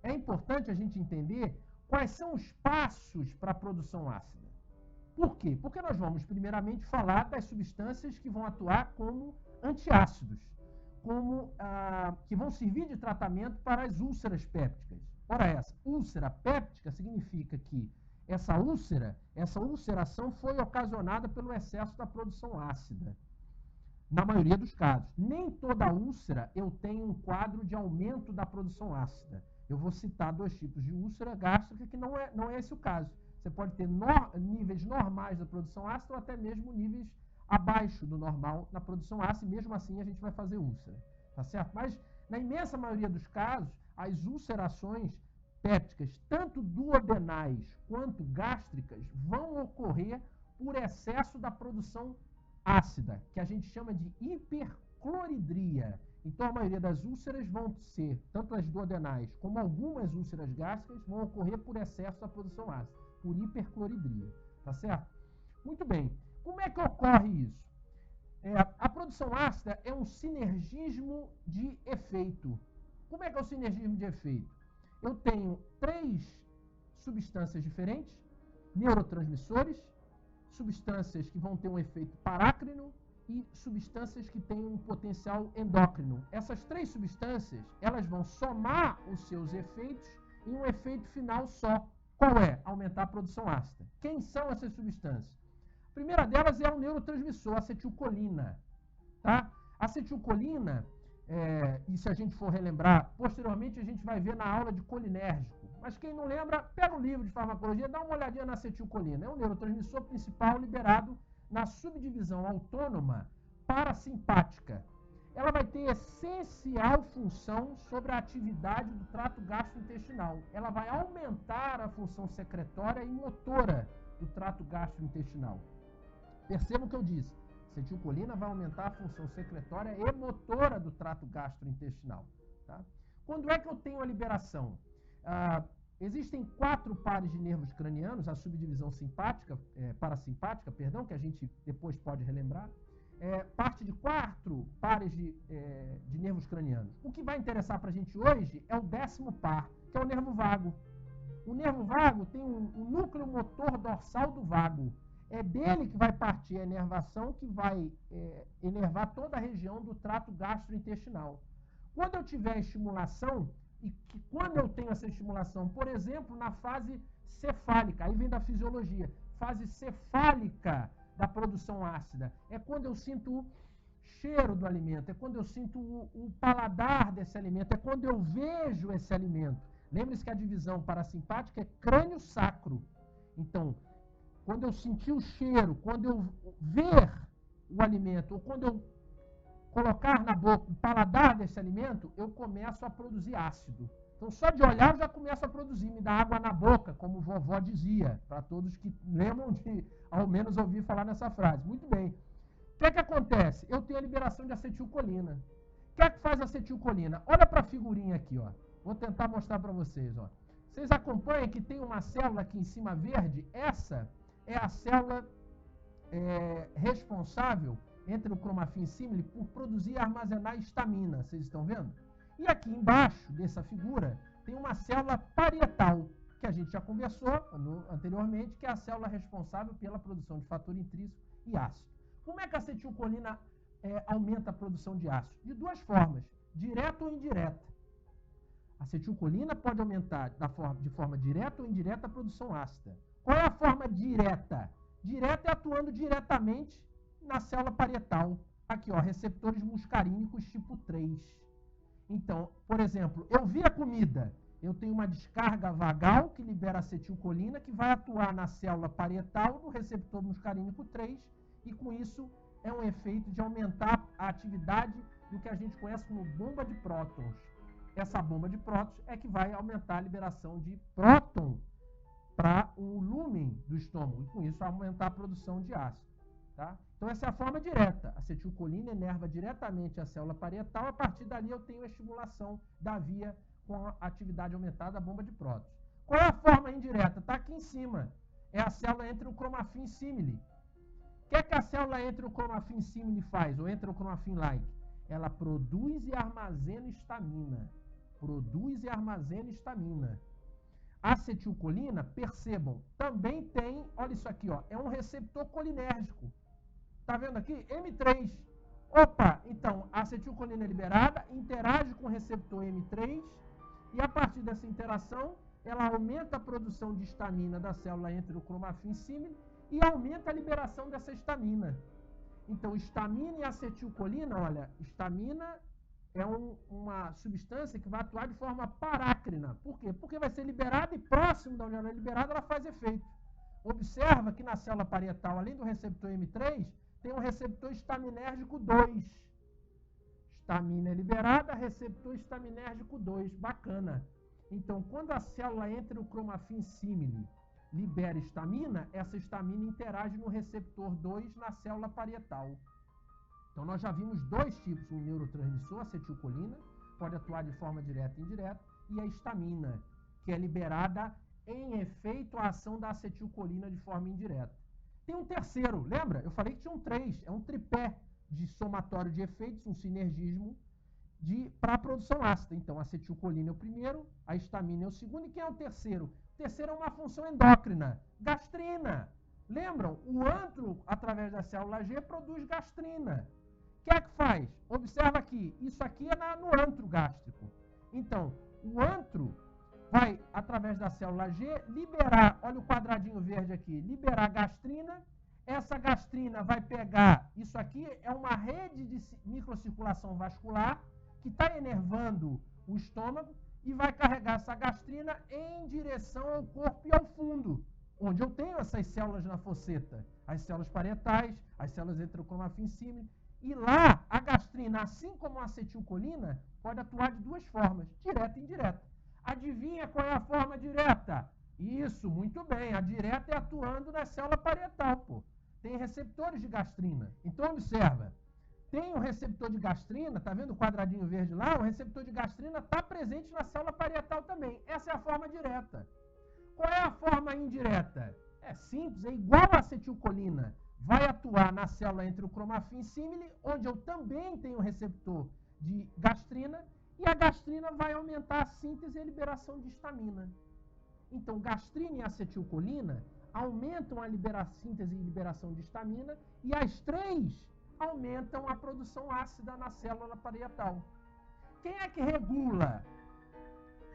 é importante a gente entender quais são os passos para a produção ácida. Por quê? Porque nós vamos, primeiramente, falar das substâncias que vão atuar como antiácidos, que vão servir de tratamento para as úlceras pépticas. Ora, essa úlcera péptica significa que essa ulceração foi ocasionada pelo excesso da produção ácida, na maioria dos casos. Nem toda úlcera eu tenho um quadro de aumento da produção ácida. Eu vou citar 2 tipos de úlcera gástrica, que não é esse o caso. Você pode ter níveis normais da produção ácida ou até mesmo níveis abaixo do normal na produção ácida, e mesmo assim a gente vai fazer úlcera, tá certo? Mas, na imensa maioria dos casos, as ulcerações pépticas, tanto duodenais quanto gástricas, vão ocorrer por excesso da produção ácida, que a gente chama de hipercloridria. Então, a maioria das úlceras vão ser, tanto as duodenais como algumas úlceras gástricas, vão ocorrer por excesso da produção ácida, por hipercloridria, tá certo? Muito bem. Como é que ocorre isso? A produção ácida é um sinergismo de efeito. Como é que é o sinergismo de efeito? Eu tenho 3 substâncias diferentes, neurotransmissores, substâncias que vão ter um efeito parácrino e substâncias que têm um potencial endócrino. Essas 3 substâncias, elas vão somar os seus efeitos em um efeito final só. Qual é? Aumentar a produção ácida. Quem são essas substâncias? A primeira delas é o neurotransmissor, a acetilcolina. Tá? A acetilcolina, e se a gente for relembrar, posteriormente a gente vai ver na aula de colinérgico. Mas quem não lembra, pega um livro de farmacologia, dá uma olhadinha na acetilcolina. É o neurotransmissor principal liberado na subdivisão autônoma parasimpática. Ela vai ter essencial função sobre a atividade do trato gastrointestinal. Ela vai aumentar a função secretória e motora do trato gastrointestinal. Percebam o que eu disse. A acetilcolina vai aumentar a função secretória e motora do trato gastrointestinal. Tá? Quando é que eu tenho a liberação? Existem 4 pares de nervos cranianos, a subdivisão parasimpática, que a gente depois pode relembrar. Parte de 4 pares de nervos cranianos. O que vai interessar para a gente hoje é o 10º par, que é o nervo vago. O nervo vago tem um núcleo motor dorsal do vago. É dele que vai partir a inervação, que vai inervar toda a região do trato gastrointestinal. Quando eu tiver estimulação, quando eu tenho essa estimulação, por exemplo, na fase cefálica, aí vem da fisiologia, fase cefálica da produção ácida, é quando eu sinto o cheiro do alimento, é quando eu sinto o paladar desse alimento, é quando eu vejo esse alimento. Lembre-se que a divisão parasimpática é crânio-sacro. Então, quando eu sentir o cheiro, quando eu ver o alimento, ou quando eu colocar na boca o paladar desse alimento, eu começo a produzir ácido. Então, só de olhar eu já começo a produzir, me dá água na boca, como vovó dizia, para todos que lembram de, ao menos, ouvir falar nessa frase. Muito bem. O que é que acontece? Eu tenho a liberação de acetilcolina. O que é que faz a acetilcolina? Olha para a figurinha aqui, ó. Vou tentar mostrar para vocês, ó. Vocês acompanham que tem uma célula aqui em cima verde? Essa é a célula responsável, entre o cromafim símile, por produzir e armazenar histamina. Vocês estão vendo? E aqui embaixo dessa figura tem uma célula parietal, que a gente já conversou anteriormente, que é a célula responsável pela produção de fator intrínseco e ácido. Como é que a acetilcolina aumenta a produção de ácido? De 2 formas, direta ou indireta. A acetilcolina pode aumentar de forma direta ou indireta a produção ácida. Qual é a forma direta? Direta é atuando diretamente na célula parietal. Aqui, ó, receptores muscarínicos tipo 3. Então, por exemplo, eu vi a comida, eu tenho uma descarga vagal que libera acetilcolina, que vai atuar na célula parietal do receptor muscarínico 3, e com isso é um efeito de aumentar a atividade do que a gente conhece como bomba de prótons. Essa bomba de prótons é que vai aumentar a liberação de próton para o lúmen do estômago, e com isso aumentar a produção de ácido. Tá? Então, essa é a forma direta. A acetilcolina inerva diretamente a célula parietal. A partir dali, eu tenho a estimulação da via com a atividade aumentada da bomba de prótons. Qual é a forma indireta? Está aqui em cima. É a célula enterocromafim símile. O que é que a célula enterocromafim símile faz? Ou enterocromafim like? Ela produz e armazena histamina. produz e armazena histamina. A acetilcolina, percebam, também tem, olha isso aqui, ó, é um receptor colinérgico. Tá vendo aqui? M3. Opa, então, a acetilcolina é liberada, interage com o receptor M3 e a partir dessa interação, ela aumenta a produção de histamina da célula enterocromafim símile e aumenta a liberação dessa histamina. Então, histamina e acetilcolina, olha, histamina é uma substância que vai atuar de forma parácrina. Por quê? Porque vai ser liberada e próximo da onde ela é liberada, ela faz efeito. Observa que na célula parietal, além do receptor M3, tem um receptor estaminérgico 2. Histamina é liberada, receptor estaminérgico 2. Bacana. Então, quando a célula enterocromafim símile libera histamina, essa histamina interage no receptor 2 na célula parietal. Então, nós já vimos dois tipos, o neurotransmissor, a acetilcolina, pode atuar de forma direta e indireta, e a histamina, que é liberada em efeito à ação da acetilcolina de forma indireta. Tem um terceiro, lembra? Eu falei que tinham três, é um tripé de somatório de efeitos, um sinergismo para a produção ácida. Então, a acetilcolina é o primeiro, a histamina é o segundo, e quem é o terceiro? O terceiro é uma função endócrina, gastrina. Lembram? O antro, através da célula G, produz gastrina. O que é que faz? Observa aqui, isso aqui é no antro gástrico. Então, o antro vai, através da célula G, liberar, olha o quadradinho verde aqui, liberar gastrina. Essa gastrina vai pegar, isso aqui é uma rede de microcirculação vascular que está enervando o estômago e vai carregar essa gastrina em direção ao corpo e ao fundo, onde eu tenho essas células na fosseta, as células parietais, as células enterocromafim símile. E lá, a gastrina, assim como a acetilcolina, pode atuar de duas formas, direta e indireta. Adivinha qual é a forma direta? Isso, muito bem. A direta é atuando na célula parietal, pô. Tem receptores de gastrina. Então, observa. Tem um receptor de gastrina, tá vendo o quadradinho verde lá? O receptor de gastrina está presente na célula parietal também. Essa é a forma direta. Qual é a forma indireta? É simples, é igual a acetilcolina. Vai atuar na célula enterocromafim símile, onde eu também tenho receptor de gastrina, e a gastrina vai aumentar a síntese e a liberação de histamina. Então, gastrina e acetilcolina aumentam a síntese e liberação de histamina, e as três aumentam a produção ácida na célula parietal. Quem é que regula,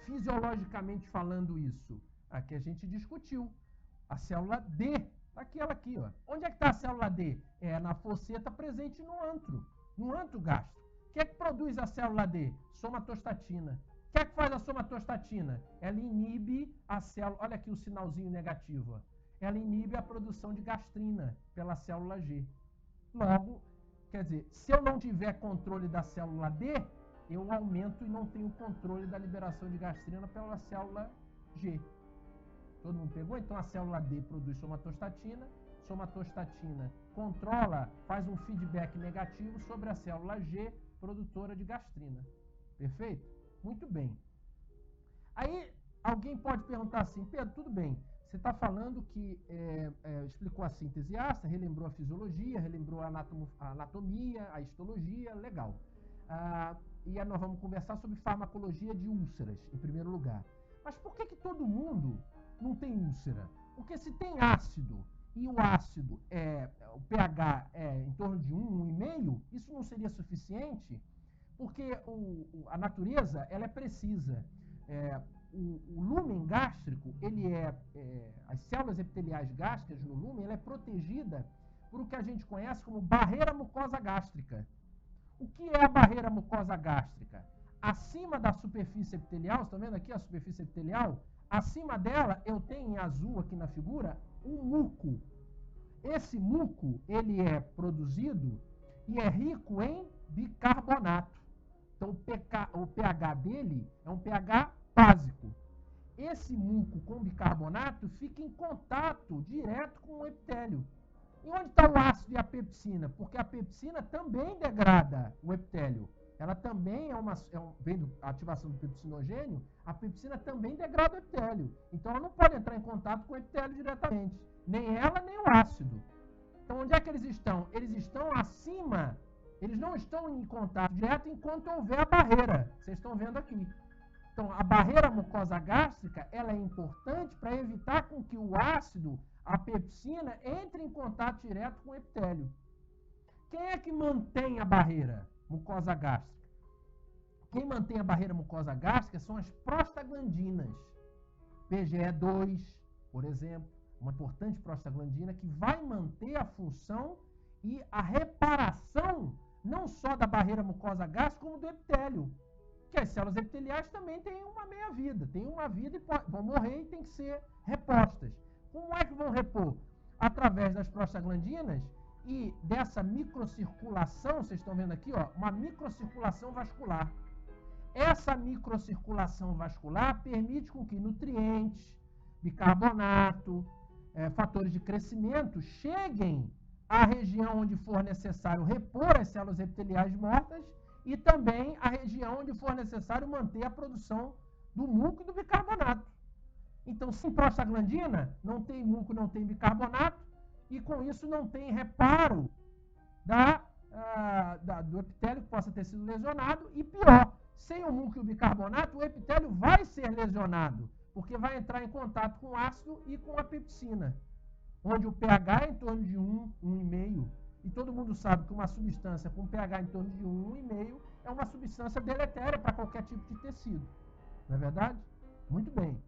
fisiologicamente falando, isso? Aqui a gente discutiu. A célula D. Aquela aqui, ó. Onde é que está a célula D? É na fosseta presente no antro gástrico. O que é que produz a célula D? Somatostatina. O que é que faz a somatostatina? Ela inibe a célula, olha aqui o sinalzinho negativo, ó. Ela inibe a produção de gastrina pela célula G. Logo, quer dizer, se eu não tiver controle da célula D, eu aumento e não tenho controle da liberação de gastrina pela célula G. Todo mundo pegou? Então, a célula D produz somatostatina controla, faz um feedback negativo sobre a célula G, produtora de gastrina. Perfeito? Muito bem. Aí, alguém pode perguntar assim, Pedro, tudo bem, você está falando que explicou a síntese ácida, relembrou a fisiologia, relembrou a anatomia, a histologia, legal. E aí nós vamos conversar sobre farmacologia de úlceras, em primeiro lugar. Mas por que todo mundo não tem úlcera? Porque se tem ácido e o ácido, o pH é em torno de 1,5, isso não seria suficiente? Porque a natureza, ela é precisa. O lúmen gástrico, as células epiteliais gástricas no lúmen, ela é protegida por o que a gente conhece como barreira mucosa gástrica. O que é a barreira mucosa gástrica? Acima da superfície epitelial, estão vendo aqui a superfície epitelial? Acima dela, eu tenho em azul aqui na figura, um muco. Esse muco, ele é produzido e é rico em bicarbonato. Então, o pH dele é um pH básico. Esse muco com bicarbonato fica em contato direto com o epitélio. E onde está o ácido e a pepsina? Porque a pepsina também degrada o epitélio. Ela também vem da ativação do pepsinogênio, a pepsina também degrada o epitélio. Então, ela não pode entrar em contato com o epitélio diretamente. Nem ela, nem o ácido. Então, onde é que eles estão? Eles estão acima, eles não estão em contato direto enquanto houver a barreira. Vocês estão vendo aqui. Então, a barreira mucosa gástrica ela é importante para evitar com que o ácido, a pepsina, entre em contato direto com o epitélio. Quem é que mantém a barreira mucosa gástrica? Quem mantém a barreira mucosa gástrica são as prostaglandinas. PGE2, por exemplo, uma importante prostaglandina que vai manter a função e a reparação não só da barreira mucosa gástrica, como do epitélio. Que as células epiteliais também têm uma meia-vida, têm uma vida e vão morrer e têm que ser repostas. Como é que vão repor? Através das prostaglandinas e dessa microcirculação, vocês estão vendo aqui, ó, uma microcirculação vascular. Essa microcirculação vascular permite com que nutrientes, bicarbonato, fatores de crescimento cheguem à região onde for necessário repor as células epiteliais mortas e também à região onde for necessário manter a produção do muco e do bicarbonato. Então, sem prostaglandina, não tem muco, não tem bicarbonato, e com isso não tem reparo do epitélio que possa ter sido lesionado, e pior, sem o muco e o bicarbonato, o epitélio vai ser lesionado, porque vai entrar em contato com o ácido e com a pepsina, onde o pH é em torno de 1, 1,5. E todo mundo sabe que uma substância com pH em torno de 1, 1,5 é uma substância deletéria para qualquer tipo de tecido. Não é verdade? Muito bem.